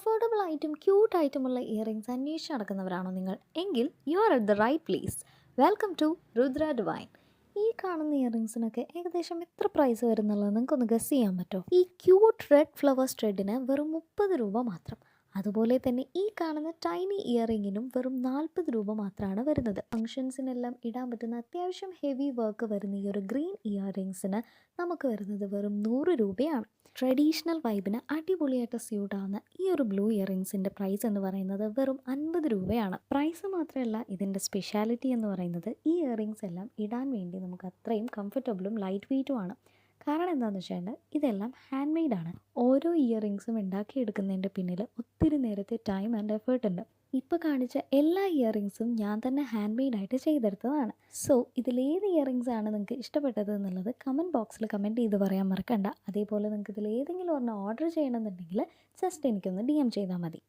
Affordable ആയിട്ടും cute ആയിട്ടുമുള്ള earrings അന്വേഷിച്ച് നടക്കുന്നവരാണോ നിങ്ങൾ? എങ്കിൽ you are at the right place. Welcome to Rudra Divine. ഈ കാണുന്ന ഇയറിങ്സിനൊക്കെ ഏകദേശം എത്ര പ്രൈസ് വരുന്നുള്ളത് നിങ്ങൾക്കൊന്ന് ഗസ് ചെയ്യാൻ പറ്റുമോ? ഈ ക്യൂട്ട് റെഡ് ഫ്ലവേഴ്സ് ത്രെഡിന് വെറും 30 രൂപ മാത്രം. അതുപോലെ തന്നെ ഈ കാണുന്ന ടൈനി ഇയറിങ്ങിനും വെറും 40 രൂപ മാത്രമാണ് വരുന്നത്. ഫങ്ഷൻസിനെല്ലാം ഇടാൻ പറ്റുന്ന അത്യാവശ്യം ഹെവി വർക്ക് വരുന്ന ഈ ഒരു ഗ്രീൻ ഇയറിങ്സിന് നമുക്ക് വരുന്നത് വെറും 100 രൂപയാണ്. ട്രഡീഷണൽ വൈബിന് അടിപൊളിയായിട്ട് സ്യൂട്ട് ആവുന്ന ഈ ഒരു ബ്ലൂ ഇയറിങ്സിൻ്റെ പ്രൈസ് എന്ന് പറയുന്നത് വെറും 50 രൂപയാണ്. പ്രൈസ് മാത്രമല്ല, ഇതിൻ്റെ സ്പെഷ്യാലിറ്റി എന്ന് പറയുന്നത് ഈ ഇയറിങ്സ് എല്ലാം ഇടാൻ വേണ്ടി നമുക്ക് അത്രയും കംഫർട്ടബിളും ലൈറ്റ് വെയ്റ്റുമാണ്. കാരണം എന്താണെന്ന് വെച്ചാൽ ഇതെല്ലാം ഹാൻഡ് മെയ്ഡാണ്. ഓരോ ഇയറിങ്സും ഉണ്ടാക്കിയെടുക്കുന്നതിൻ്റെ പിന്നിൽ ഒത്തിരി നേരത്തെ ടൈം ആൻഡ് എഫേർട്ട് ഉണ്ട്. ഇപ്പോൾ കാണിച്ച എല്ലാ ഇയറിങ്സും ഞാൻ തന്നെ ഹാൻഡ് മെയ്ഡായിട്ട് ചെയ്തെടുത്തതാണ്. സോ ഇതിലേത് ഇയറിങ്സ് ആണ് നിങ്ങൾക്ക് ഇഷ്ടപ്പെട്ടത് എന്നുള്ളത് കമൻറ്റ് ബോക്സിൽ കമൻറ്റ് ചെയ്ത് പറയാൻ മറക്കണ്ട. അതേപോലെ നിങ്ങൾക്ക് ഇതിലേതെങ്കിലും ഒരെണ്ണം ഓർഡർ ചെയ്യണമെന്നുണ്ടെങ്കിൽ ജസ്റ്റ് എനിക്കൊന്ന് DM ചെയ്താൽ മതി.